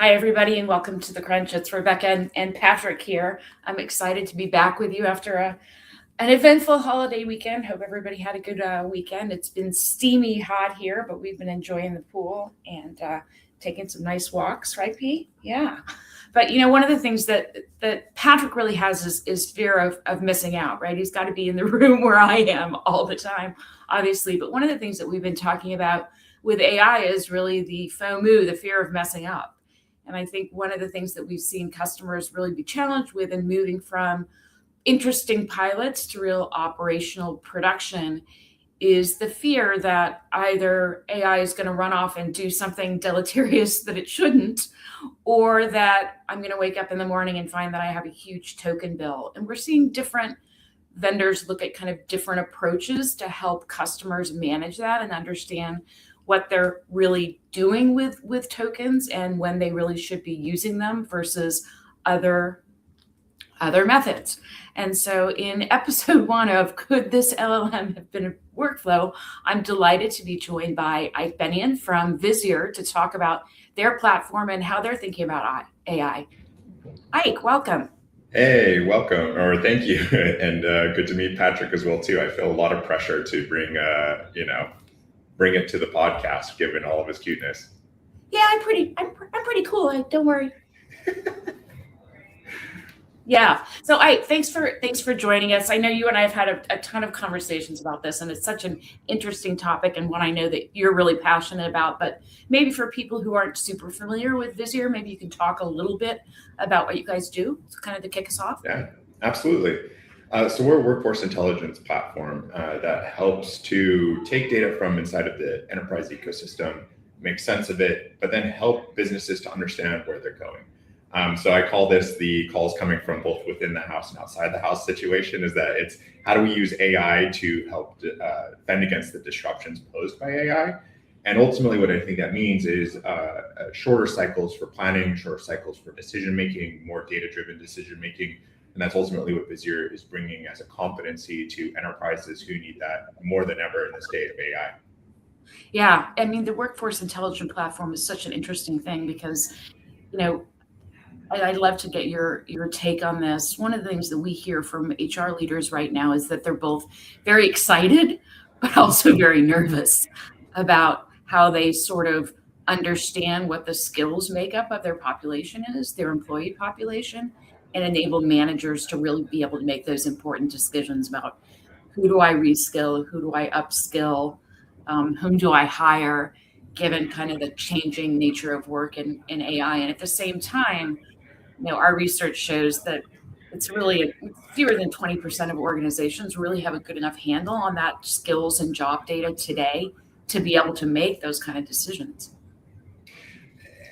Hi, everybody, and welcome to The Crunch. It's Rebecca and Patrick here. I'm excited to be back with you after an eventful holiday weekend. Hope everybody had a good weekend. It's been steamy hot here, but we've been enjoying the pool and taking some nice walks, right, Pete? Yeah. But, one of the things that Patrick really has is fear of missing out, right? He's got to be in the room where I am all the time, obviously. But one of the things that we've been talking about with AI is really the FOMO, the fear of messing up. And I think one of the things that we've seen customers really be challenged with in moving from interesting pilots to real operational production is the fear that either AI is going to run off and do something deleterious that it shouldn't, or that I'm going to wake up in the morning and find that I have a huge token bill. And we're seeing different vendors look at kind of different approaches to help customers manage that and understand what they're really doing with tokens and when they really should be using them versus other methods. And so in episode 1 of Could This LLM Have Been a Workflow, I'm delighted to be joined by Ike Bennion from Visier to talk about their platform and how they're thinking about AI. Ike, welcome. Hey, welcome, or thank you, and good to meet Patrick as well too. I feel a lot of pressure to bring it to the podcast, given all of his cuteness. Yeah, I'm pretty cool. Don't worry. Yeah. So thanks for joining us. I know you and I have had a ton of conversations about this, and it's such an interesting topic and one I know that you're really passionate about. But maybe for people who aren't super familiar with Visier, maybe you can talk a little bit about what you guys do, kind of to kick us off. Yeah, absolutely. So we're a workforce intelligence platform that helps to take data from inside of the enterprise ecosystem, make sense of it, but then help businesses to understand where they're going. So I call this the calls coming from both within the house and outside the house situation, is that it's how do we use AI to help defend against the disruptions posed by AI? And ultimately what I think that means is shorter cycles for planning, shorter cycles for decision-making, more data-driven decision-making. And that's ultimately what Visier is bringing as a competency to enterprises who need that more than ever in this day of AI. Yeah, I mean, the workforce intelligence platform is such an interesting thing because, I'd love to get your take on this. One of the things that we hear from HR leaders right now is that they're both very excited, but also very nervous about how they sort of understand what the skills makeup of their population is, their employee population, and enable managers to really be able to make those important decisions about who do I reskill, who do I upskill, whom do I hire, given kind of the changing nature of work in AI. And at the same time, our research shows that it's really fewer than 20% of organizations really have a good enough handle on that skills and job data today to be able to make those kind of decisions.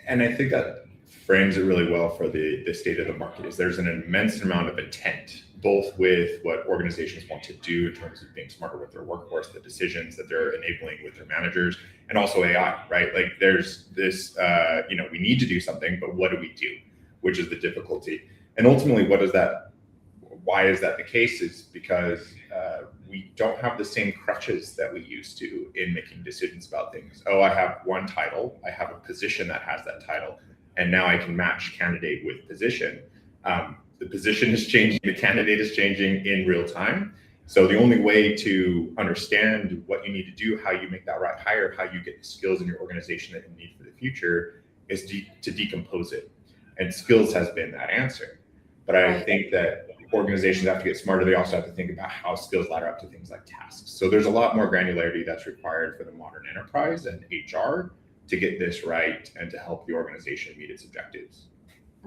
And I think that frames it really well for the state of the market. Is there's an immense amount of intent, both with what organizations want to do in terms of being smarter with their workforce, the decisions that they're enabling with their managers, and also AI, right? Like there's this, we need to do something, but what do we do? Which is the difficulty. And ultimately, why is that the case is because we don't have the same crutches that we used to in making decisions about things. Oh, I have one title, I have a position that has that title, and now I can match candidate with position. The position is changing, the candidate is changing in real time. So the only way to understand what you need to do, how you make that right hire, how you get the skills in your organization that you need for the future is to decompose it. And skills has been that answer. But I think that organizations have to get smarter. They also have to think about how skills ladder up to things like tasks. So there's a lot more granularity that's required for the modern enterprise and HR to get this right and to help the organization meet its objectives.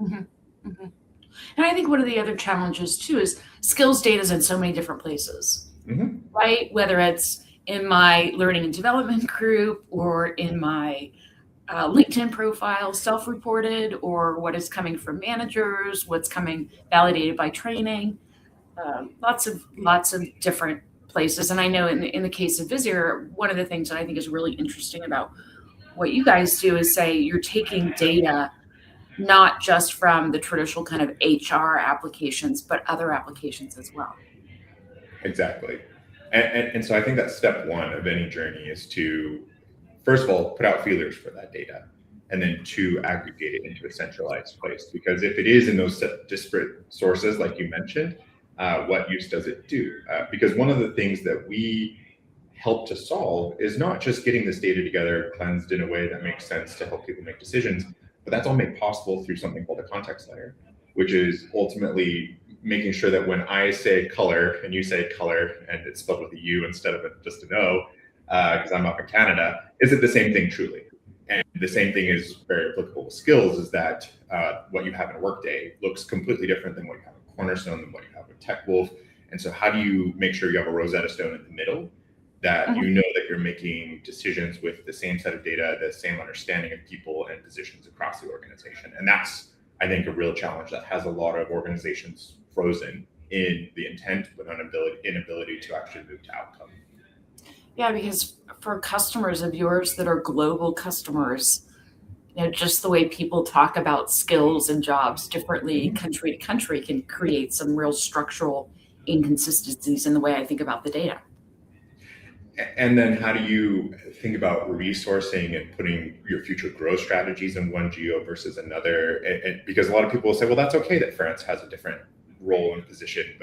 Mm-hmm. Mm-hmm. And I think one of the other challenges too is skills data is in so many different places, right? Whether it's in my learning and development group or in my LinkedIn profile, self-reported, or what is coming from managers, what's coming validated by training, lots of different places. And I know in the case of Visier, one of the things that I think is really interesting about what you guys do is say you're taking data not just from the traditional kind of HR applications, but other applications as well. Exactly. And so I think that step one of any journey is to, first of all, put out feelers for that data. and then two, aggregate it into a centralized place. Because if it is in those disparate sources, like you mentioned, what use does it do? Because one of the things that we help to solve is not just getting this data together, cleansed in a way that makes sense to help people make decisions, but that's all made possible through something called a context layer, which is ultimately making sure that when I say color and you say color and it's spelled with a U instead of just an O, because I'm up in Canada, is it the same thing truly? And the same thing is very applicable with skills, is that what you have in a Workday looks completely different than what you have in Cornerstone, than what you have in TechWolf. And so how do you make sure you have a Rosetta Stone in the middle, that you know that you're making decisions with the same set of data, the same understanding of people and positions across the organization? And that's, I think, a real challenge that has a lot of organizations frozen in the intent, but inability to actually move to outcome. Yeah, because for customers of yours that are global customers, just the way people talk about skills and jobs differently country to country can create some real structural inconsistencies in the way I think about the data. And then how do you think about resourcing and putting your future growth strategies in one geo versus another? And because a lot of people will say, well, that's okay that France has a different role and position,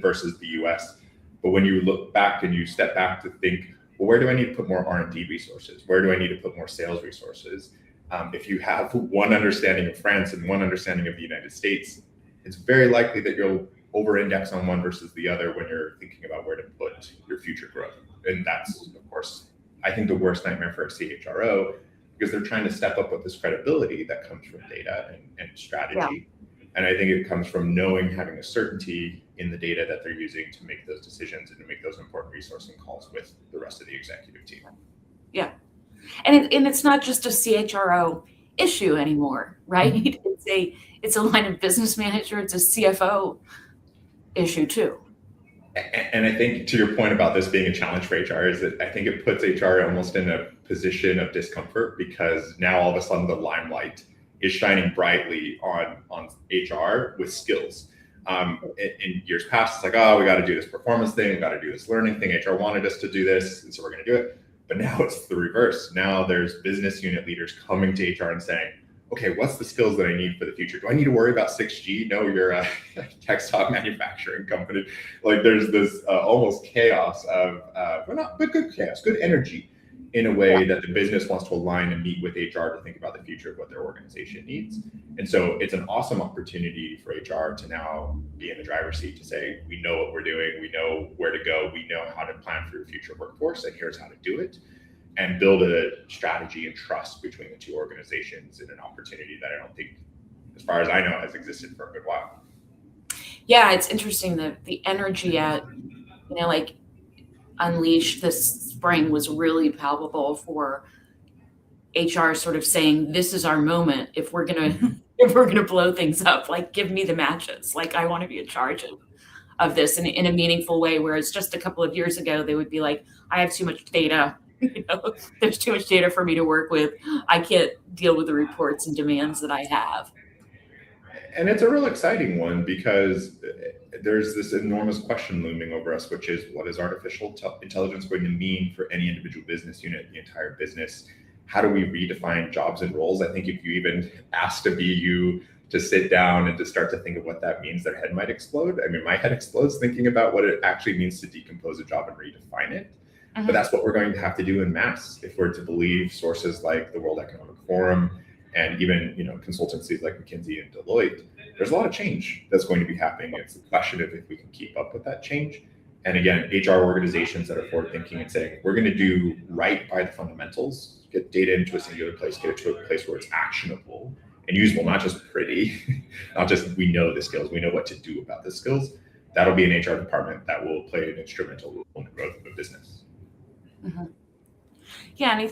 versus the US. But when you look back and you step back to think, well, where do I need to put more R&D resources? Where do I need to put more sales resources? If you have one understanding of France and one understanding of the United States, it's very likely that you'll over-index on one versus the other when you're thinking about where to put your future growth. And that's, of course, I think the worst nightmare for a CHRO, because they're trying to step up with this credibility that comes from data and strategy. Yeah. And I think it comes from having a certainty in the data that they're using to make those decisions and to make those important resourcing calls with the rest of the executive team. Yeah. And it's not just a CHRO issue anymore, right? It's a line of business manager, it's a CFO issue too. And I think to your point about this being a challenge for HR is that I think it puts HR almost in a position of discomfort, because now all of a sudden the limelight is shining brightly on HR with skills. In years past, it's like, oh, we got to do this performance thing, we got to do this learning thing. HR wanted us to do this, and so we're going to do it. But now it's the reverse. Now there's business unit leaders coming to HR and saying, okay, what's the skills that I need for the future? Do I need to worry about 6G? No, you're a textile manufacturing company. Like there's this almost chaos of, but good chaos, good energy in a way that the business wants to align and meet with HR to think about the future of what their organization needs. And so it's an awesome opportunity for HR to now be in the driver's seat to say, we know what we're doing, we know where to go, we know how to plan for your future workforce, and here's how to do it. And build a strategy and trust between the two organizations, in an opportunity that I don't think, as far as I know, has existed for a good while. Yeah, it's interesting that the energy at, like Unleash this spring was really palpable for HR sort of saying, this is our moment. If we're gonna blow things up, like give me the matches. Like I want to be in charge of this in a meaningful way. Whereas just a couple of years ago, they would be like, I have too much data. There's too much data for me to work with. I can't deal with the reports and demands that I have. And it's a real exciting one, because there's this enormous question looming over us, which is, what is artificial intelligence going to mean for any individual business unit, the entire business? How do we redefine jobs and roles? I think if you even asked a BU to sit down and to start to think of what that means, their head might explode. I mean, my head explodes thinking about what it actually means to decompose a job and redefine it. But that's what we're going to have to do in mass if we're to believe sources like the World Economic Forum and even consultancies like McKinsey and Deloitte. There's a lot of change that's going to be happening. It's a question of if we can keep up with that change. And again, HR organizations that are forward thinking and saying, we're going to do right by the fundamentals, get data into a singular place, get it to a place where it's actionable and usable, not just pretty, not just we know the skills, we know what to do about the skills. That'll be an HR department that will play an instrumental role in the growth of a business. Mm-hmm. Yeah, and I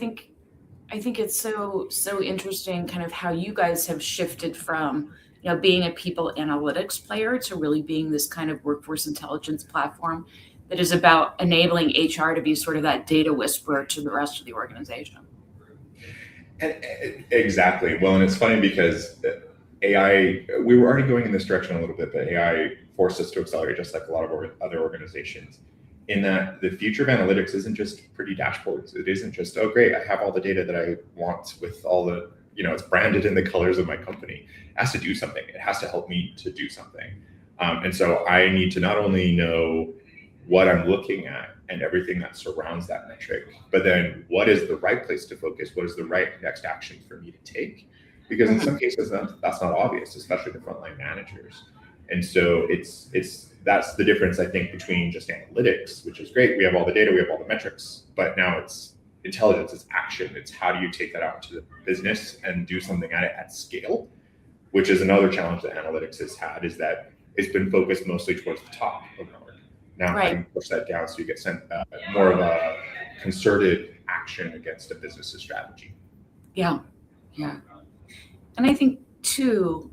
think it's so interesting kind of how you guys have shifted from being a people analytics player to really being this kind of workforce intelligence platform that is about enabling HR to be sort of that data whisperer to the rest of the organization. And exactly. Well, and it's funny because AI, we were already going in this direction a little bit, but AI forced us to accelerate, just like a lot of other organizations. in that the future of analytics isn't just pretty dashboards. It isn't just, oh, great, I have all the data that I want with all the, it's branded in the colors of my company. It has to do something. It has to help me to do something. And so I need to not only know what I'm looking at and everything that surrounds that metric, but then what is the right place to focus? What is the right next action for me to take? Because in some cases, that's not obvious, especially the frontline managers. And so that's the difference, I think, between just analytics, which is great. We have all the data, we have all the metrics, but now it's intelligence, it's action. It's how do you take that out to the business and do something at it at scale, which is another challenge that analytics has had, is that it's been focused mostly towards the top of the org. Now, how do you push that down so you get sent more of a concerted action against a business's strategy? Yeah. And I think, too,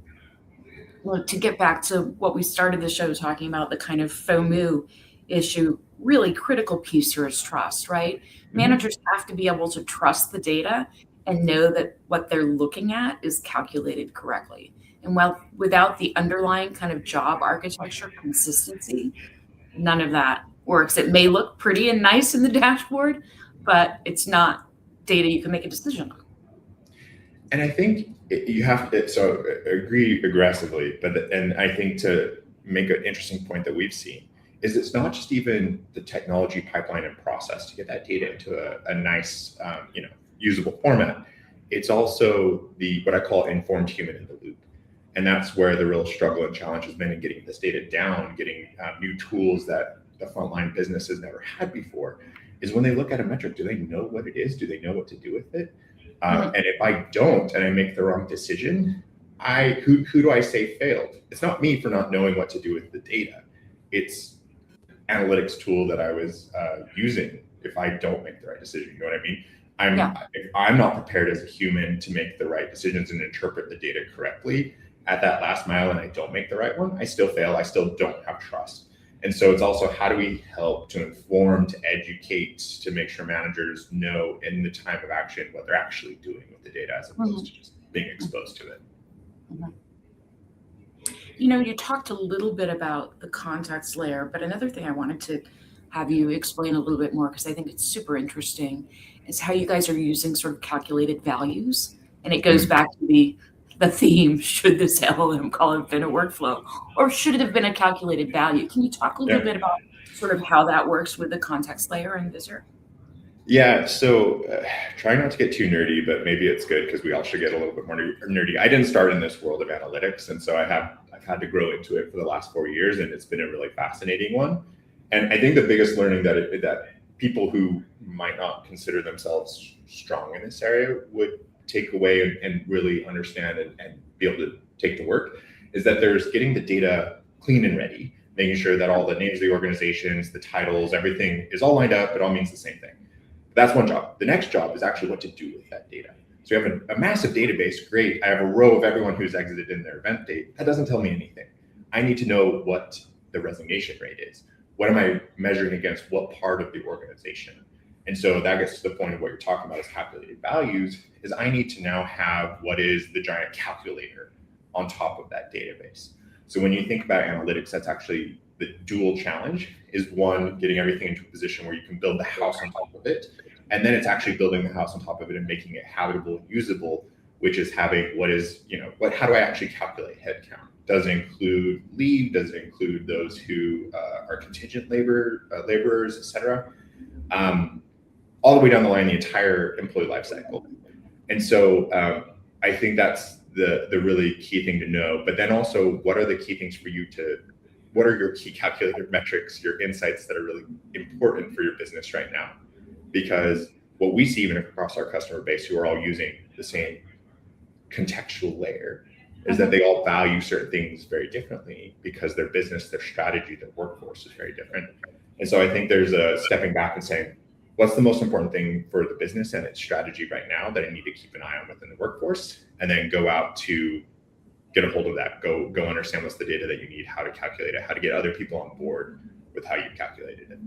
to get back to what we started the show talking about, the kind of FOMO issue, really critical piece here is trust, right? Mm-hmm. Managers have to be able to trust the data and know that what they're looking at is calculated correctly. And without the underlying kind of job architecture consistency, none of that works. It may look pretty and nice in the dashboard, but it's not data you can make a decision on. And I think you have to, so agree aggressively, and I think to make an interesting point that we've seen is it's not just even the technology pipeline and process to get that data into a nice, usable format. It's also what I call informed human in the loop. And that's where the real struggle and challenge has been in getting this data down, getting new tools that the frontline business has never had before, is when they look at a metric, do they know what it is? Do they know what to do with it? And if I don't, and I make the wrong decision, who do I say failed? It's not me for not knowing what to do with the data. It's analytics tool that I was using if I don't make the right decision. You know what I mean? If I'm not prepared as a human to make the right decisions and interpret the data correctly at that last mile, and I don't make the right one, I still fail. I still don't have trust. And so it's also, how do we help to inform, to educate, to make sure managers know in the time of action what they're actually doing with the data, as opposed to just being exposed to it. You talked a little bit about the context layer, but another thing I wanted to have you explain a little bit more, because I think it's super interesting, is how you guys are using sort of calculated values. And it goes back to the theme, should this LLM call it been a workflow, or should it have been a calculated value? Can you talk a little bit about sort of how that works with the context layer in Visier? Yeah, so try not to get too nerdy, but maybe it's good because we all should get a little bit more nerdy. I didn't start in this world of analytics, and so I've had to grow into it for the last 4 years, and it's been a really fascinating one. And I think the biggest learning that people who might not consider themselves strong in this area would take away and really understand and be able to take the work is that there's getting the data clean and ready, making sure that all the names of the organizations, the titles, everything is all lined up. It all means the same thing. That's one job. The next job is actually what to do with that data. So you have a massive database, great. I have a row of everyone who's exited in their event date. That doesn't tell me anything. I need to know what the resignation rate is. What am I measuring against what part of the organization? And so that gets to the point of what you're talking about is calculated values, is I need to now have what is the giant calculator on top of that database. So when you think about analytics, that's actually the dual challenge, is one, getting everything into a position where you can build the house on top of it. And then it's actually building the house on top of it and making it habitable and usable, which is having how do I actually calculate headcount? Does it include leave? Does it include those who are contingent laborers, et cetera? All the way down the line, the entire employee life cycle. And so I think that's the really key thing to know. But then also, what are the key things for you what are your key calculated metrics, your insights that are really important for your business right now? Because what we see even across our customer base who are all using the same contextual layer is that they all value certain things very differently because their business, their strategy, their workforce is very different. And so I think there's a stepping back and saying, what's the most important thing for the business and its strategy right now that I need to keep an eye on within the workforce, and then go out to get a hold of that, go understand what's the data that you need, how to calculate it, how to get other people on board with how you calculated it.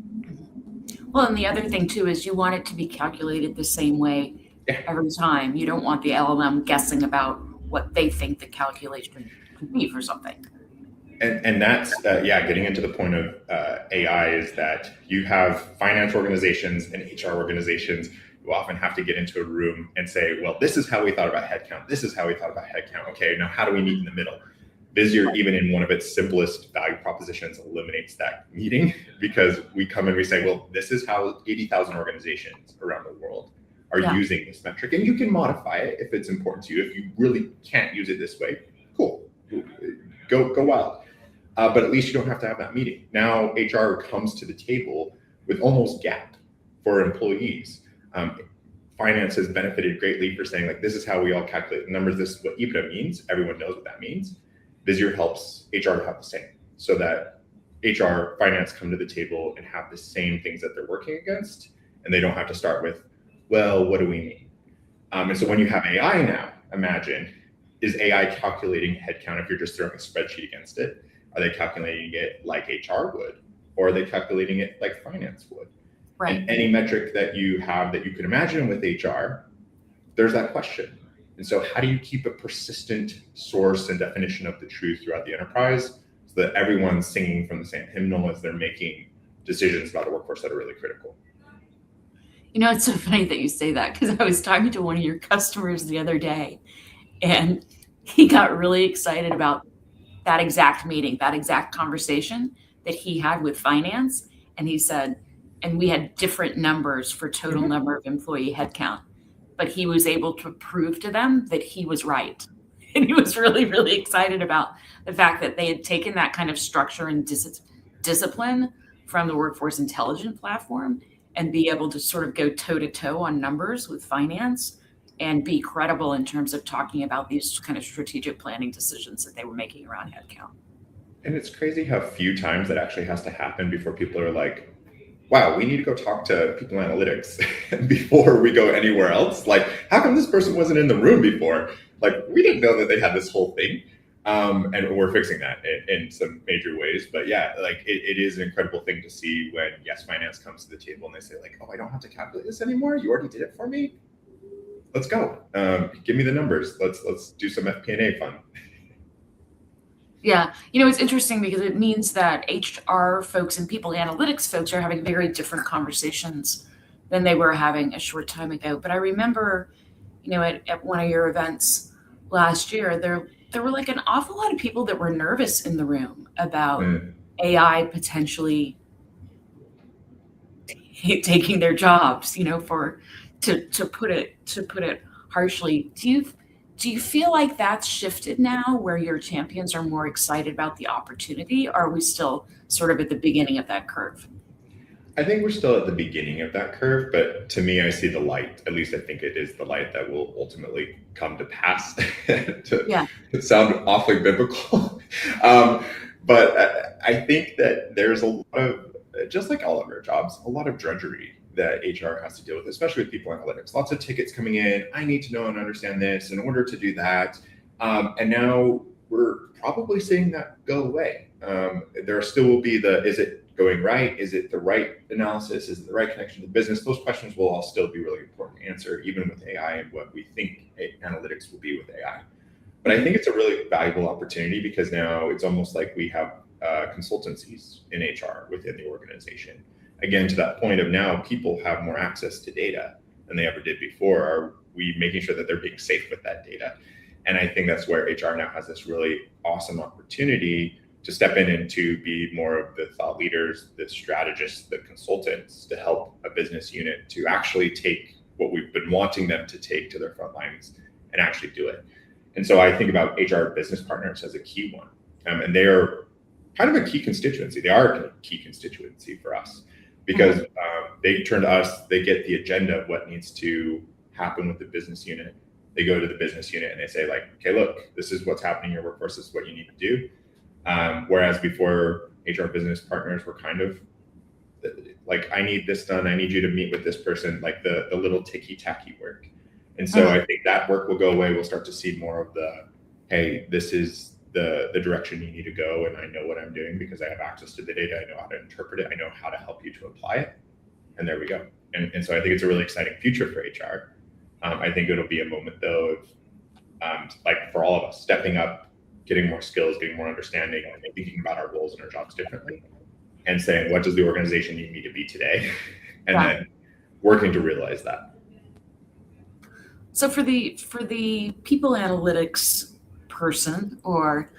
Well, and the other thing too is you want it to be calculated the same way every time. You don't want the LLM guessing about what they think the calculation could be for something. And that's getting into the point of AI is that you have finance organizations and HR organizations who often have to get into a room and say, well, this is how we thought about headcount. This is how we thought about headcount. Okay, now how do we meet in the middle? Visier, even in one of its simplest value propositions, eliminates that meeting because we come and we say, well, this is how 80,000 organizations around the world are using this metric. And you can modify it if it's important to you. If you really can't use it this way, cool, go wild. But at least you don't have to have that meeting. Now HR comes to the table with almost gap for employees. Finance has benefited greatly for saying, like, this is how we all calculate the numbers. This is what EBITDA means. Everyone knows what that means. Visier helps HR to have the same, so that HR, finance come to the table and have the same things that they're working against, and they don't have to start with, well, what do we mean? And so when you have AI now, imagine, is AI calculating headcount if you're just throwing a spreadsheet against it? Are they calculating it like HR would? Or are they calculating it like finance would? Right. And any metric that you have that you can imagine with HR, there's that question. And so how do you keep a persistent source and definition of the truth throughout the enterprise so that everyone's singing from the same hymnal as they're making decisions about a workforce that are really critical? You know, it's so funny that you say that, because I was talking to one of your customers the other day, and he got really excited about that exact meeting, that exact conversation that he had with finance. And he said, and we had different numbers for total number of employee headcount, but he was able to prove to them that he was right. And he was really, really excited about the fact that they had taken that kind of structure and discipline from the Workforce Intelligence platform and be able to sort of go toe to toe on numbers with finance and be credible in terms of talking about these kind of strategic planning decisions that they were making around headcount. And it's crazy how few times that actually has to happen before people are like, wow, we need to go talk to people analytics before we go anywhere else. Like, how come this person wasn't in the room before? Like, we didn't know that they had this whole thing. And we're fixing that in some major ways. But yeah, like it is an incredible thing to see when finance comes to the table and they say, like, oh, I don't have to calculate this anymore. You already did it for me. Let's go. Give me the numbers. Let's do some FP&A fun. Yeah, you know, it's interesting because it means that HR folks and people analytics folks are having very different conversations than they were having a short time ago. But I remember, you know, at one of your events last year, there were like an awful lot of people that were nervous in the room about AI potentially taking their jobs, you know, to put it harshly. Do you feel like that's shifted now, where your champions are more excited about the opportunity, or are we still sort of at the beginning of that curve? I think we're still at the beginning of that curve, but to me, I see the light. At least I think it is the light that will ultimately come to pass. to sound awfully biblical. But I think that there's a lot of, just like all of our jobs, a lot of drudgery that HR has to deal with, especially with people analytics. Lots of tickets coming in. I need to know and understand this in order to do that. And now we're probably seeing that go away. There still will be is it going right? Is it the right analysis? Is it the right connection to business? Those questions will all still be really important to answer, even with AI and what we think analytics will be with AI. But I think it's a really valuable opportunity because now it's almost like we have consultancies in HR within the organization. Again, to that point of now people have more access to data than they ever did before. Are we making sure that they're being safe with that data? And I think that's where HR now has this really awesome opportunity to step in and to be more of the thought leaders, the strategists, the consultants to help a business unit to actually take what we've been wanting them to take to their front lines and actually do it. And so I think about HR business partners as a key one. And they are kind of a key constituency. They are a key constituency for us because they turn to us, they get the agenda of what needs to happen with the business unit. They go to the business unit and they say, like, okay, look, this is what's happening in your workforce. This is what you need to do. Whereas before, HR business partners were kind of like, I need this done. I need you to meet with this person, like the little ticky-tacky work. And so I think that work will go away. We'll start to see more of the, hey, this is the direction you need to go. And I know what I'm doing because I have access to the data. I know how to interpret it. I know how to help you to apply it. And there we go. And so I think it's a really exciting future for HR. I think it'll be a moment, though, of like for all of us stepping up getting more skills, getting more understanding, and thinking about our roles and our jobs differently, and saying, what does the organization need me to be today? And then working to realize that. So for the people analytics person or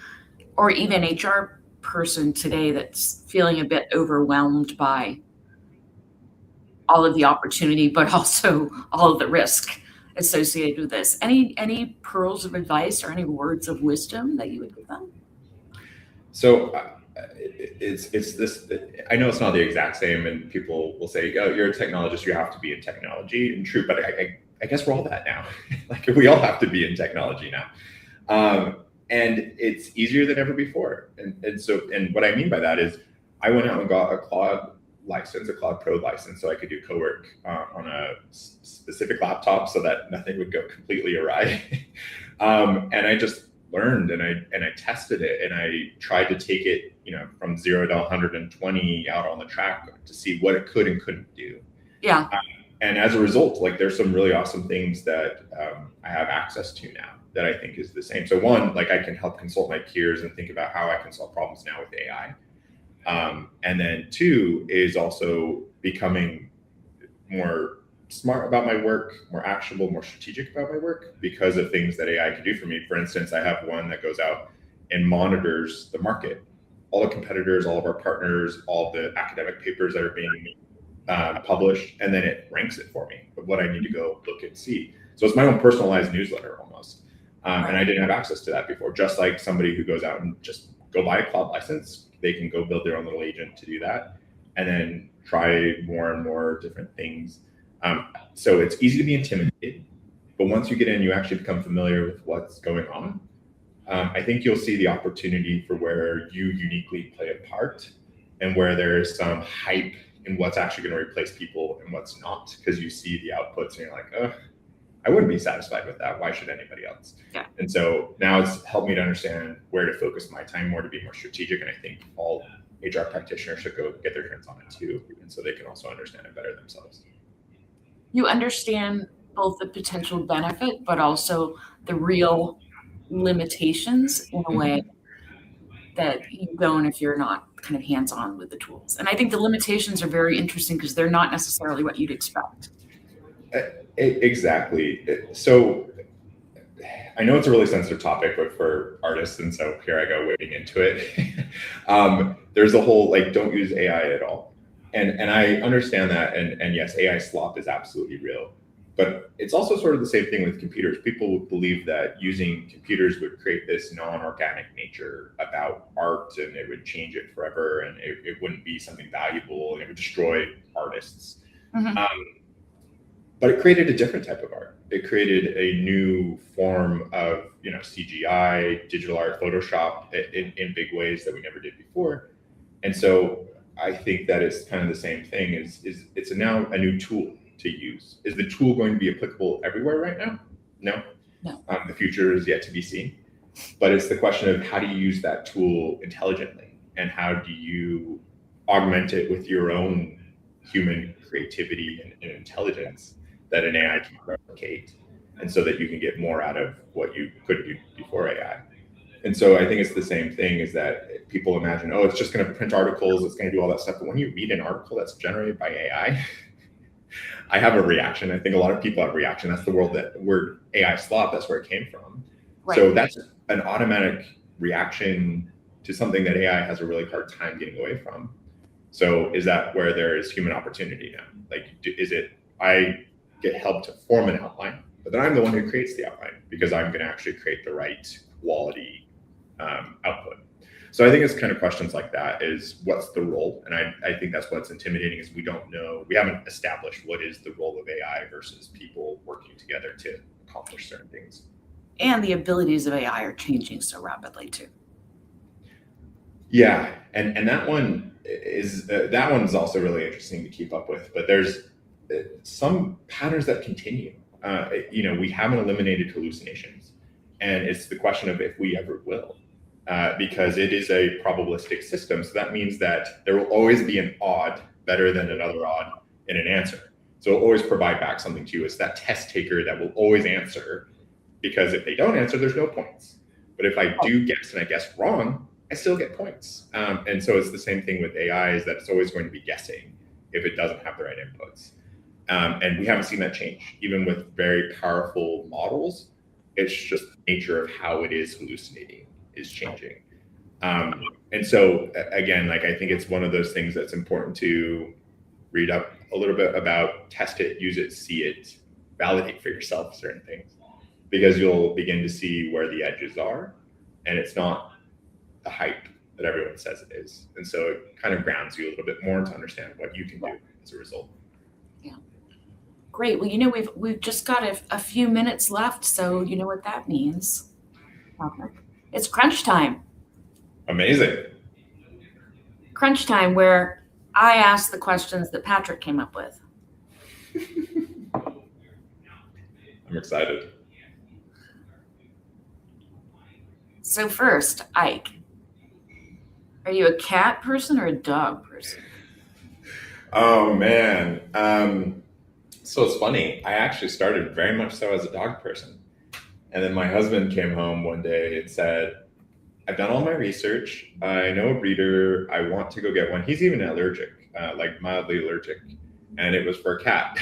even HR person today that's feeling a bit overwhelmed by all of the opportunity, but also all of the risk associated with this, any pearls of advice or any words of wisdom that you would give them? So it's this. I know it's not the exact same, and people will say, "Oh, you're a technologist. You have to be in technology." And true, but I guess we're all that now. Like we all have to be in technology now, and it's easier than ever before. And what I mean by that is, I went out and got a Cloud license, a Cloud Pro license, so I could do cowork on a specific laptop, so that nothing would go completely awry. And I just learned and I tested it, and I tried to take it, from 0 to 120 out on the track to see what it could and couldn't do. Yeah. And as a result, like there's some really awesome things that I have access to now that I think is the same. So one, like I can help consult my peers and think about how I can solve problems now with AI. And then two is also becoming more smart about my work, more actionable, more strategic about my work because of things that AI can do for me. For instance, I have one that goes out and monitors the market, all the competitors, all of our partners, all the academic papers that are being published, and then it ranks it for me of what I need to go look and see. So it's my own personalized newsletter almost. And I didn't have access to that before. Just like somebody who goes out and just go buy a cloud license, they can go build their own little agent to do that, and then try more and more different things. So it's easy to be intimidated, but once you get in, you actually become familiar with what's going on. I think you'll see the opportunity for where you uniquely play a part and where there's some hype in what's actually going to replace people and what's not, because you see the outputs and you're like, oh, I wouldn't be satisfied with that. Why should anybody else? Yeah. And so now it's helped me to understand where to focus my time more, to be more strategic. And I think all HR practitioners should go get their hands on it too. And so they can also understand it better themselves. You understand both the potential benefit, but also the real limitations in a way that you don't if you're not kind of hands-on with the tools. And I think the limitations are very interesting because they're not necessarily what you'd expect. Exactly. So I know it's a really sensitive topic, but for artists, and so here I go wading into it. There's a whole don't use AI at all. And I understand that, and yes, AI slop is absolutely real. But it's also sort of the same thing with computers. People believe that using computers would create this non-organic nature about art, and it would change it forever, and it wouldn't be something valuable, and it would destroy artists. Mm-hmm. But it created a different type of art. It created a new form of CGI, digital art, Photoshop in big ways that we never did before. And so I think that it's kind of the same thing. Is it's now a new tool to use. Is the tool going to be applicable everywhere right now? No. The future is yet to be seen. But it's the question of how do you use that tool intelligently, and how do you augment it with your own human creativity and intelligence that an AI can replicate, and so that you can get more out of what you could do before AI. And so I think it's the same thing, is that people imagine, oh, it's just going to print articles, it's going to do all that stuff. But when you read an article that's generated by AI, I have a reaction. I think a lot of people have a reaction. That's the word AI slop, that's where it came from. Right. So that's an automatic reaction to something that AI has a really hard time getting away from. So is that where there is human opportunity now? Is it, I get help to form an outline, but then I'm the one who creates the outline because I'm going to actually create the right quality output. So I think it's kind of questions like that, is what's the role? And I think that's what's intimidating, is we don't know, we haven't established what is the role of AI versus people working together to accomplish certain things. And the abilities of AI are changing so rapidly too. Yeah, and that one is also really interesting to keep up with. But there's some patterns that continue. We haven't eliminated hallucinations, and it's the question of if we ever will, because it is a probabilistic system. So that means that there will always be an odd better than another odd in an answer. So it'll always provide back something to you. It's that test taker that will always answer, because if they don't answer, there's no points. But if I do guess and I guess wrong, I still get points. And so it's the same thing with AI, is that it's always going to be guessing if it doesn't have the right inputs. And we haven't seen that change. Even with very powerful models, it's just the nature of how it is hallucinating is changing. And so again, like, I think it's one of those things that's important to read up a little bit about, test it, use it, see it, validate for yourself certain things, because you'll begin to see where the edges are, and it's not the hype that everyone says it is. And so it kind of grounds you a little bit more to understand what you can do as a result. Yeah. Great. Well, we've just got a few minutes left, so you know what that means. It's crunch time. Amazing. Crunch time, where I ask the questions that Patrick came up with. I'm excited. So first, Ike, are you a cat person or a dog person? Oh man. So it's funny. I actually started very much so as a dog person. And then my husband came home one day and said, I've done all my research. I know a breeder. I want to go get one. He's even allergic, like mildly allergic. And it was for a cat.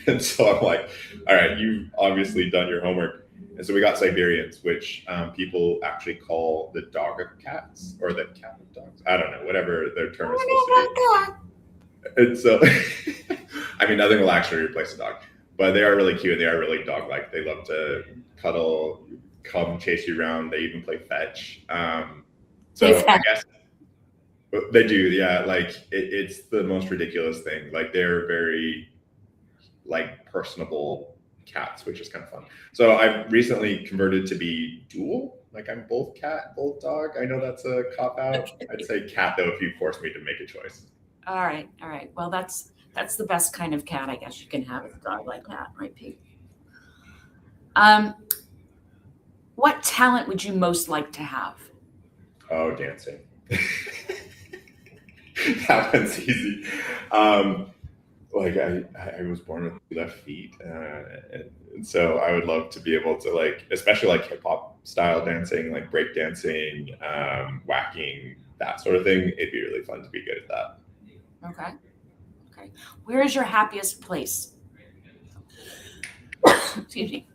And so I'm like, all right, you've obviously done your homework. And so we got Siberians, which people actually call the dog of cats, or the cat of dogs. I don't know, whatever their term is supposed to be. And so, I mean, nothing will actually replace a dog, but they are really cute. They are really dog-like. They love to cuddle, come chase you around. They even play fetch. So I guess they do. Yeah. Like it's the most ridiculous thing. Like they're very like personable cats, which is kind of fun. So I've recently converted to be dual. Like I'm both cat, both dog. I know that's a cop out. I'd say cat though, if you force me to make a choice. All right. Well, that's the best kind of cat, I guess, you can have, a dog like that, right, Pete? What talent would you most like to have? Oh, dancing. That one's easy. Like I was born with 2 left feet, and so I would love to be able to, like, especially like hip hop style dancing, like break dancing, whacking, that sort of thing. It'd be really fun to be good at that. Okay. Where is your happiest place? Excuse me.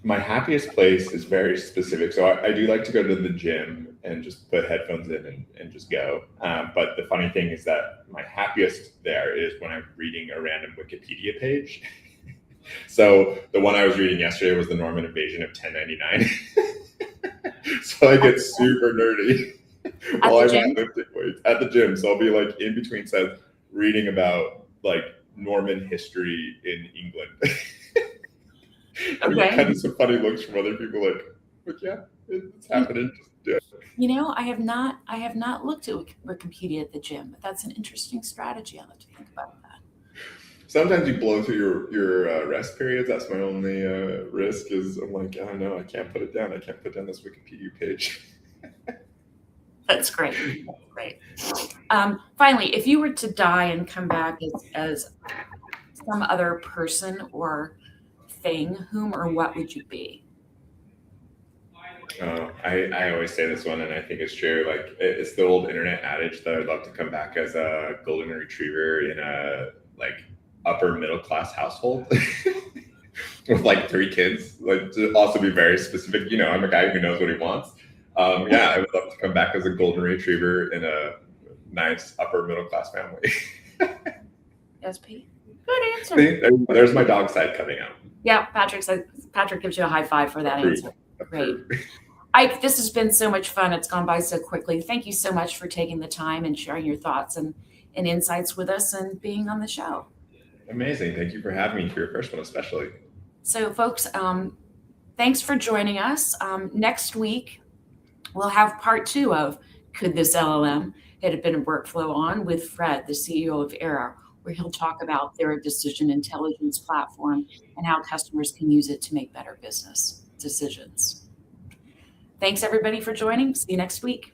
My happiest place is very specific. So I do like to go to the gym and just put headphones in and just go. But the funny thing is that my happiest there is when I'm reading a random Wikipedia page. So the one I was reading yesterday was the Norman invasion of 1099. So I get super nerdy while I'm not lifting weights at the gym. So I'll be like in between sets reading about like Norman history in England. And Okay. kind of some funny looks from other people, like yeah, it's happening. Just do it. You know, I have not looked at Wikipedia at the gym, but that's an interesting strategy. I'll have to think about that. Sometimes you blow through your rest periods. That's my only risk. Is I'm like, I don't know, I can't put it down. I can't put down this Wikipedia page. That's great. Finally, if you were to die and come back as some other person or thing, whom or what would you be? I always say this one, and I think it's true. Like it's the old internet adage that I'd love to come back as a golden retriever in a like upper middle class household with like 3 kids. Like to also be very specific. You know, I'm a guy who knows what he wants. Yeah, I would love to come back as a golden retriever in a nice upper middle class family. Yes, Pete. Good answer. See, there's my dog side coming out. Yeah, Patrick gives you a high five for that answer. Great. Ike, this has been so much fun. It's gone by so quickly. Thank you so much for taking the time and sharing your thoughts and insights with us and being on the show. Amazing. Thank you for having me for your first one, especially. So, folks, thanks for joining us. Next week, we'll have part 2 of Could This LLM Had Been a Workflow On with Fred, the CEO of Era, where he'll talk about their decision intelligence platform and how customers can use it to make better business decisions. Thanks, everybody, for joining. See you next week.